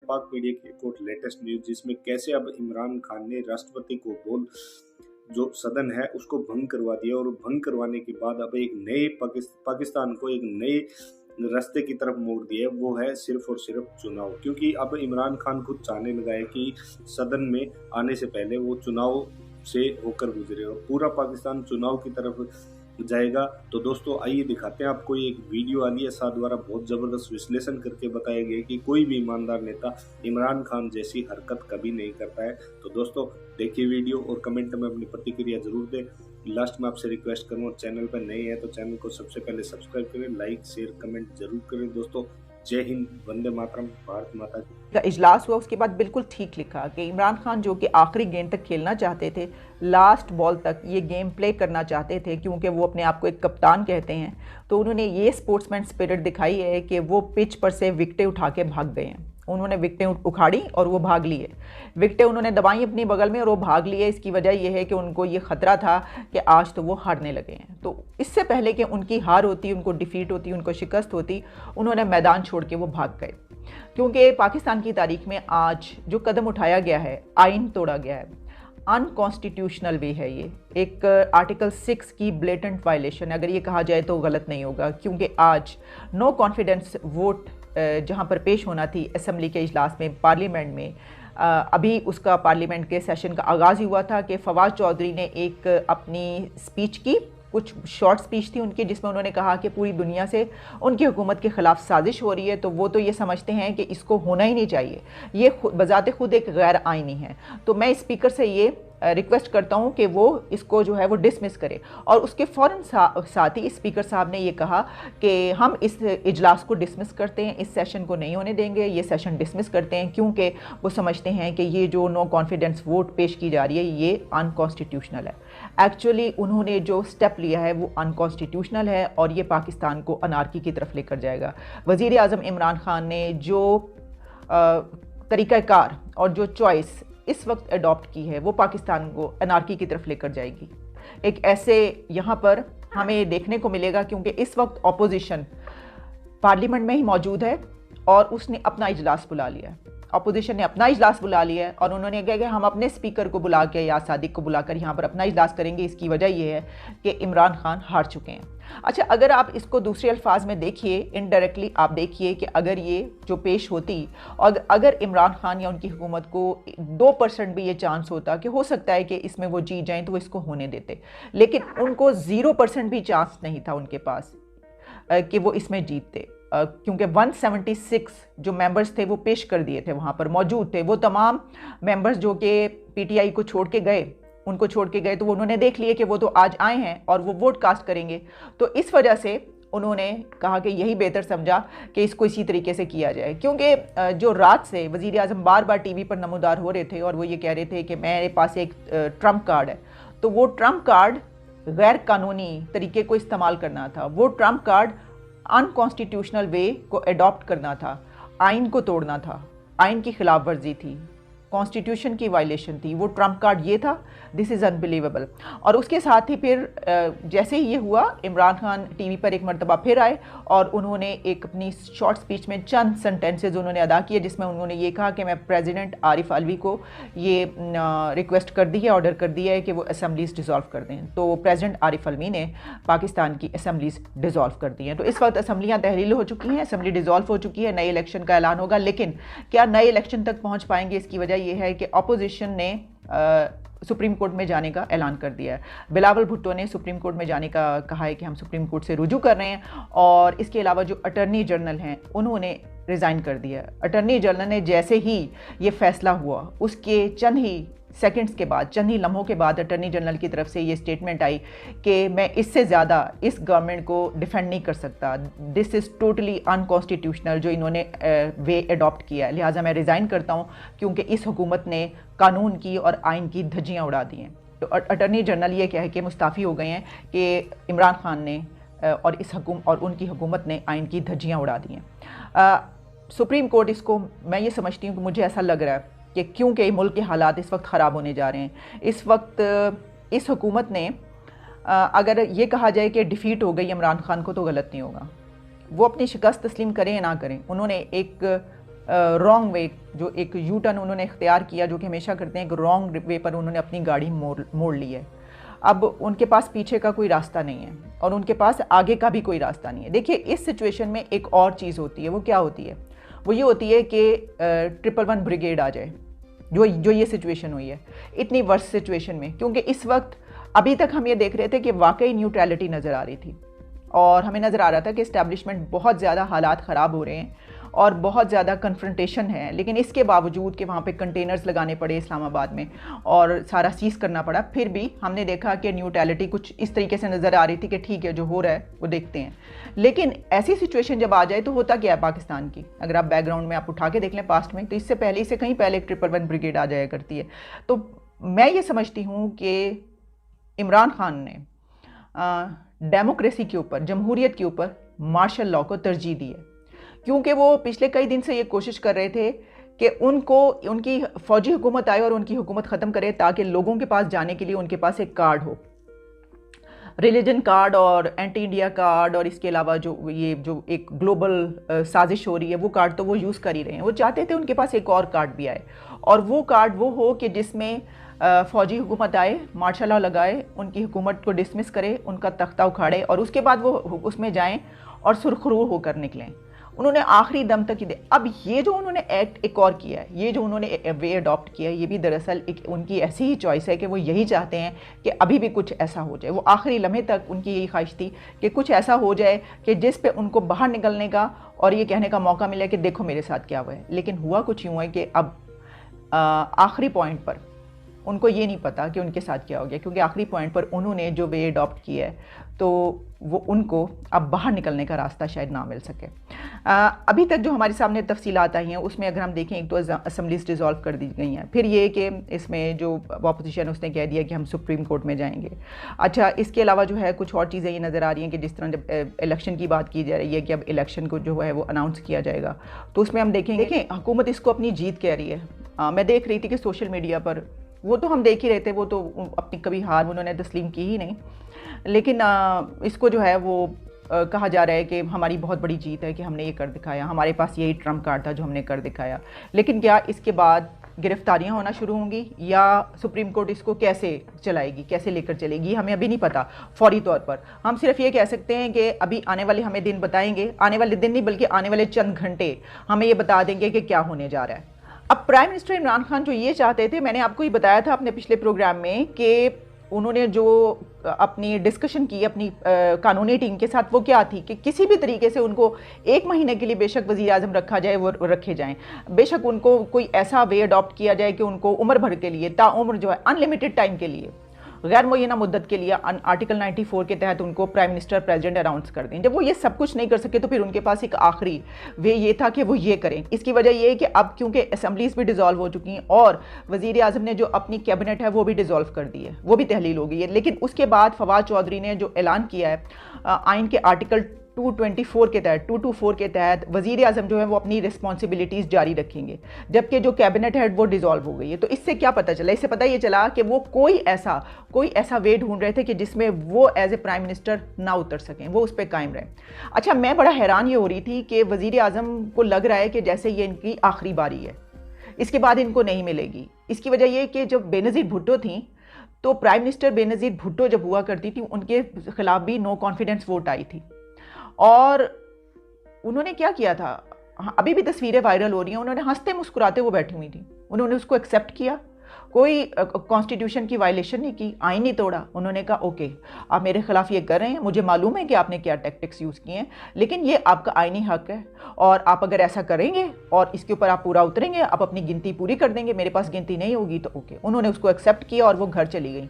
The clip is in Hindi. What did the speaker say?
पाक मीडिया की एक और लेटेस्ट न्यूज, जिसमें कैसे अब इमरान खान ने राष्ट्रपति को बोल जो सदन है उसको भंग करवा दिया, और भंग करवाने के बाद अब एक नए पाकिस्तान को एक नए रास्ते की तरफ मोड़ दिया है। वो है सिर्फ और सिर्फ चुनाव, क्योंकि अब इमरान खान खुद चाहने लगा है कि सदन में आने से पहले वो चुनाव से होकर गुजरे और पूरा पाकिस्तान चुनाव की तरफ जाएगा। तो दोस्तों आइए दिखाते हैं आपको, एक वीडियो आलिया शाह द्वारा बहुत ज़बरदस्त विश्लेषण करके बताया गया कि कोई भी ईमानदार नेता इमरान खान जैसी हरकत कभी नहीं करता है। तो दोस्तों देखिए वीडियो और कमेंट में अपनी प्रतिक्रिया जरूर दें। लास्ट में आपसे रिक्वेस्ट करूँगा, चैनल पर नए हैं तो चैनल को सबसे पहले सब्सक्राइब करें, लाइक शेयर कमेंट जरूर करें। दोस्तों जय हिंद, वंदे मातरम, भारत माता की। का इजलास हुआ उसके बाद बिल्कुल ठीक लिखा कि इमरान खान जो कि आखिरी गेंद तक खेलना चाहते थे, लास्ट बॉल तक ये गेम प्ले करना चाहते थे, क्योंकि वो अपने आप को एक कप्तान कहते हैं, तो उन्होंने ये स्पोर्ट्समैन स्पिरिट दिखाई है कि वो पिच पर से विकेटें उठा के भाग गए हैं। उन्होंने विकेटें उखाड़ी और वो भाग लिए, विकेटें उन्होंने दबाई अपनी बगल में और वो भाग लिए। इसकी वजह यह है कि उनको ये ख़तरा था कि आज तो वो हारने लगे हैं। तो इससे पहले कि उनकी हार होती, उनको डिफीट होती, उनको शिकस्त होती, उन्होंने मैदान छोड़ के वो भाग गए। क्योंकि पाकिस्तान की तारीख में आज जो कदम उठाया गया है, आइन तोड़ा गया है, अनकॉन्स्टिट्यूशनल वे है। ये एक आर्टिकल 6 की ब्लेटेंट वायलेशन, अगर ये कहा जाए तो गलत नहीं होगा, क्योंकि आज नो कॉन्फिडेंस वोट जहां पर पेश होना थी असम्बली के इजलास में, पार्लियामेंट में, अभी उसका पार्लियामेंट के सेशन का आगाज़ हुआ था कि फवाद चौधरी ने एक अपनी स्पीच की, कुछ शॉर्ट स्पीच थी उनकी, जिसमें उन्होंने कहा कि पूरी दुनिया से उनकी हुकूमत के ख़िलाफ़ साजिश हो रही है। तो वो तो ये समझते हैं कि इसको होना ही नहीं चाहिए, ये बज़ाते खुद एक गैर आइनी है। तो मैं स्पीकर से ये रिक्वेस्ट करता हूँ कि वो इसको जो है वो डिसमिस करे। और उसके फ़ौरन साथ ही स्पीकर साहब ने ये कहा कि हम इस इजलास को डिसमिस करते हैं, इस सेशन को नहीं होने देंगे, ये सेशन डिसमिस करते हैं, क्योंकि वो समझते हैं कि ये जो नो कॉन्फिडेंस वोट पेश की जा रही है ये अनकॉन्स्टिट्यूशनल है। एक्चुअली उन्होंने जो स्टेप लिया है वो अनकॉन्स्टिट्यूशनल है और ये पाकिस्तान को अनार्की की तरफ लेकर जाएगा। वज़ीर आज़म इमरान खान ने जो तरीक़ाकार और जो चॉइस इस वक्त अडॉप्ट की है वो पाकिस्तान को अनार्की की तरफ लेकर जाएगी। एक ऐसे यहाँ पर हमें देखने को मिलेगा, क्योंकि इस वक्त अपोजिशन पार्लियामेंट में ही मौजूद है और उसने अपना इजलास बुला लिया है। अपोजिशन ने अपना इजलास बुला लिया है और उन्होंने कहा कि हम अपने स्पीकर को बुला के या सादिक को बुलाकर यहाँ पर अपना इजलास करेंगे। इसकी वजह यह है कि इमरान खान हार चुके हैं। अच्छा, अगर आप इसको दूसरे अल्फाज में देखिए, इनडायरेक्टली आप देखिए कि अगर ये जो पेश होती और अगर इमरान खान या उनकी हुकूमत को 2% भी ये चांस होता कि हो सकता है कि इसमें वो जीत जाएं, तो वो इसको होने देते, लेकिन उनको 0% भी चांस नहीं था उनके पास कि वो इसमें जीतते, क्योंकि 176 जो मेंबर्स थे वो पेश कर दिए थे, वहाँ पर मौजूद थे। वो तमाम मेंबर्स जो कि पीटीआई को छोड़ के गए, उनको छोड़ के गए, तो उन्होंने देख लिए कि वो तो आज आए हैं और वो वोट कास्ट करेंगे। तो इस वजह से उन्होंने कहा कि यही बेहतर समझा कि इसको इसी तरीके से किया जाए, क्योंकि जो रात से वज़ीर आज़म बार बार टीवी पर नमूदार हो रहे थे और वो ये कह रहे थे कि मेरे पास एक ट्रम्प कार्ड है। तो वो ट्रम्प कार्ड गैर कानूनी तरीके को इस्तेमाल करना था, वो ट्रम्प कार्ड अनकॉन्स्टिट्यूशनल वे को अडॉप्ट करना था, आइन को तोड़ना था, आइन की खिलाफ वर्जी थी, कॉन्स्टिट्यूशन की वायलेशन थी। वो ट्रम्प कार्ड ये था। This is unbelievable. और उसके साथ ही फिर जैसे ही ये हुआ, इमरान खान टीवी पर एक मरतबा फिर आए और उन्होंने एक अपनी शॉर्ट स्पीच में चंद सेंटेंसेज उन्होंने अदा किए, जिसमें उन्होंने ये कहा कि मैं प्रेसिडेंट आरिफ अलवी को ये रिक्वेस्ट कर दी है, ऑर्डर कर दिया है कि वो असम्बलीज़ डिज़ोल्व कर दें। तो प्रेसिडेंट आरिफ अलवी ने पाकिस्तान की असम्बलीज़ डिज़ोल्व कर दी हैं। तो इस वक्त असम्बलियाँ तहरील हो चुकी हैं, असम्बली डिज़ोल्व हो चुकी है, नए इलेक्शन का ऐलान होगा। लेकिन क्या नए इलेक्शन तक पहुँच पाएंगे, इसकी वजह यह है कि अपोजिशन ने सुप्रीम कोर्ट में जाने का ऐलान कर दिया है। बिलावल भुट्टो ने सुप्रीम कोर्ट में जाने का कहा है कि हम सुप्रीम कोर्ट से रुजू कर रहे हैं। और इसके अलावा जो अटर्नी जनरल हैं उन्होंने रिज़ाइन कर दिया। अटर्नी जनरल ने जैसे ही ये फैसला हुआ उसके चंद ही सेकंड्स के बाद, चंद ही लम्हों के बाद अटर्नी जनरल की तरफ से ये स्टेटमेंट आई कि मैं इससे ज़्यादा इस गवर्नमेंट को डिफेंड नहीं कर सकता, दिस इज़ टोटली अनकॉन्स्टिट्यूशनल जो इन्होंने वे अडॉप्ट किया है, लिहाजा मैं रिज़ाइन करता हूँ, क्योंकि इस हुकूमत ने कानून की और आइन की धज्जियाँ उड़ा दी हैं। तो अटर्नी जनरल ये कह के मुस्ताफ़ी हो गए हैं कि इमरान खान ने और और उनकी हुकूमत ने आइन की धज्जियाँ उड़ा दी हैं। सुप्रीम कोर्ट इसको, मैं ये समझती हूँ कि मुझे ऐसा लग रहा है कि क्योंकि मुल्क के हालात इस वक्त ख़राब होने जा रहे हैं, इस वक्त इस हुकूमत ने अगर ये कहा जाए कि डिफ़ीट हो गई इमरान खान को, तो गलत नहीं होगा। वो अपनी शिकस्त तस्लीम करें या ना करें, उन्होंने एक रॉन्ग वे, जो एक यू टर्न उन्होंने इख्तियार किया, जो कि हमेशा करते हैं, एक रॉन्ग वे पर उन्होंने अपनी गाड़ी मोड़ ली है। अब उनके पास पीछे का कोई रास्ता नहीं है और उनके पास आगे का भी कोई रास्ता नहीं है। देखिए, इस सिचुएशन में एक और चीज़ होती है, वो क्या होती है? वो ये होती है कि 111 ब्रिगेड आ जाए, जो ये सिचुएशन हुई है इतनी वर्स्ट सिचुएशन में, क्योंकि इस वक्त अभी तक हम ये देख रहे थे कि वाकई न्यूट्रलिटी नज़र आ रही थी और हमें नज़र आ रहा था कि इस्टेब्लिशमेंट बहुत ज़्यादा हालात ख़राब हो रहे हैं और बहुत ज़्यादा कन्फ्रंटेशन है। लेकिन इसके बावजूद कि वहाँ पे कंटेनर्स लगाने पड़े इस्लामाबाद में और सारा सीज़ करना पड़ा, फिर भी हमने देखा कि न्यूट्रलिटी कुछ इस तरीके से नज़र आ रही थी कि ठीक है, जो हो रहा है वो देखते हैं। लेकिन ऐसी सिचुएशन जब आ जाए तो होता क्या है पाकिस्तान की, अगर आप बैकग्राउंड में आप उठा के देख लें पास्ट में, तो इससे पहले, इससे कहीं पहले 111 ब्रिगेड आ जाया करती है। तो मैं ये समझती हूँ कि इमरान खान ने डेमोक्रेसी के ऊपर, जमहूरियत के ऊपर मार्शल लॉ को तरजीह दी है, क्योंकि वो पिछले कई दिन से ये कोशिश कर रहे थे कि उनकी फ़ौजी हुकूमत आए और उनकी हुकूमत ख़त्म करे, ताकि लोगों के पास जाने के लिए उनके पास एक कार्ड हो, रिलीजन कार्ड और एंटी इंडिया कार्ड, और इसके अलावा जो एक ग्लोबल साजिश हो रही है वो कार्ड तो वो यूज़ कर ही रहे हैं। वो चाहते थे उनके पास एक और कार्ड भी आए, और वो कार्ड वो हो कि जिसमें फ़ौजी हुकूमत आए, मार्शल लॉ लगाए, उनकी हुकूमत को डिसमिस करे, उनका तख्ता उखाड़े और उसके बाद वो उसमें जाएं और सुरखरू होकर निकलें। उन्होंने आखिरी दम तक ही दे। अब ये जो उन्होंने एक्ट एक और किया है, ये जो उन्होंने वे अडॉप्ट किया है, ये भी दरअसल उनकी ऐसी ही चॉइस है कि वो यही चाहते हैं कि अभी भी कुछ ऐसा हो जाए। वो आखिरी लम्हे तक उनकी यही ख्वाहिश थी कि कुछ ऐसा हो जाए कि जिस पे उनको बाहर निकलने का और ये कहने का मौका मिले कि देखो मेरे साथ क्या हुआ है। लेकिन हुआ कुछ यूँ है कि अब आखिरी पॉइंट पर उनको ये नहीं पता कि उनके साथ क्या हो गया, क्योंकि आखिरी पॉइंट पर उन्होंने जो वे अडॉप्ट किया है तो वो उनको अब बाहर निकलने का रास्ता शायद ना मिल सके। अभी तक जो हमारे सामने तफसीलात आई हैं उसमें अगर हम देखें, एक तो असम्बलीज डिज़ोल्व कर दी गई हैं, फिर ये कि इसमें जो अपोजिशन उसने कह दिया कि हम सुप्रीम कोर्ट में जाएंगे। अच्छा, इसके अलावा जो है कुछ और चीज़ें ये नज़र आ रही हैं कि जिस तरह जब इलेक्शन की बात की जा रही है कि अब इलेक्शन को जो है वो अनाउंस किया जाएगा, तो उसमें हम देखें हुकूमत इसको अपनी जीत कह रही है। मैं देख रही थी कि सोशल मीडिया पर, वो तो हम देख ही रहे थे, वो तो अपनी कभी हार उन्होंने तस्लीम की ही नहीं, लेकिन इसको जो है वो कहा जा रहा है कि हमारी बहुत बड़ी जीत है कि हमने ये कर दिखाया, हमारे पास यही ट्रम्प कार्ड था जो हमने कर दिखाया। लेकिन क्या इसके बाद गिरफ्तारियां होना शुरू होंगी या सुप्रीम कोर्ट इसको कैसे चलाएगी, कैसे लेकर चलेगी, हमें अभी नहीं पता फौरी तौर पर। हम सिर्फ ये कह सकते हैं कि अभी आने वाले हमें दिन बताएंगे, आने वाले दिन नहीं बल्कि आने वाले चंद घंटे हमें ये बता देंगे कि क्या होने जा रहा है। अब प्राइम मिनिस्टर इमरान खान जो ये चाहते थे, मैंने आपको ये बताया था अपने पिछले प्रोग्राम में कि उन्होंने जो अपनी डिस्कशन की अपनी कानूनी टीम के साथ, वो क्या थी कि किसी भी तरीके से उनको 1 महीने के लिए बेशक वज़ीर आज़म रखा जाए, वो रखे जाएं, बेशक उनको कोई ऐसा वे अडॉप्ट किया जाए कि उनको उम्र भर के लिए, ताउम्र जो है अनलिमिटेड टाइम के लिए, गैर मुय्यना मुद्दत के लिए आर्टिकल 94 के तहत उनको प्राइम मिनिस्टर प्रेसिडेंट अनाउंस कर दें। जब वो ये सब कुछ नहीं कर सके तो फिर उनके पास एक आखिरी वे ये था कि वो ये करें। इसकी वजह ये है कि अब क्योंकि असम्बलीज भी डिज़ोल्व हो चुकी हैं और वज़ीर आज़म ने जो अपनी कैबिनेट है वो भी डिज़ोल्व कर दी है, वो भी तहलील हो गई है। लेकिन उसके बाद फवाद चौधरी ने जो ऐलान किया है आइन के आर्टिकल 224 के तहत वज़ीर आज़म जो है वो अपनी रिस्पॉन्सिबिलिटीज़ जारी रखेंगे, जबकि जो कैबिनेट हेड वो डिज़ोल्व हो गई है। तो इससे क्या पता चला? इससे पता ये चला कि वो कोई ऐसा वे ढूंढ रहे थे कि जिसमें वो एज ए प्राइम मिनिस्टर ना उतर सकें, वो उस पर कायम रहे। अच्छा, मैं बड़ा हैरान ये हो रही थी कि वज़ीर आज़म को लग रहा है कि जैसे ये इनकी आखिरी बारी है, इसके बाद इनको नहीं मिलेगी। इसकी वजह ये कि जब बेनज़ीर भुट्टो थी तो प्राइम मिनिस्टर बेनज़ीर भुट्टो जब हुआ करती थी, उनके खिलाफ भी नो कॉन्फिडेंस वोट आई थी और उन्होंने क्या किया था, अभी भी तस्वीरें वायरल हो रही हैं, उन्होंने हंसते मुस्कुराते वो बैठी हुई थी, उन्होंने उसको एक्सेप्ट किया, कोई कॉन्स्टिट्यूशन की वायलेशन नहीं की, आइन नहीं तोड़ा। उन्होंने कहा ओके, आप मेरे खिलाफ ये कर रहे हैं, मुझे मालूम है कि आपने क्या टैक्टिक्स यूज़ किए हैं, लेकिन ये आपका आइनी हक है और आप अगर ऐसा करेंगे और इसके ऊपर आप पूरा उतरेंगे, आप अपनी गिनती पूरी कर देंगे, मेरे पास गिनती नहीं होगी तो ओके। उन्होंने उसको एक्सेप्ट किया और वो घर चली गई।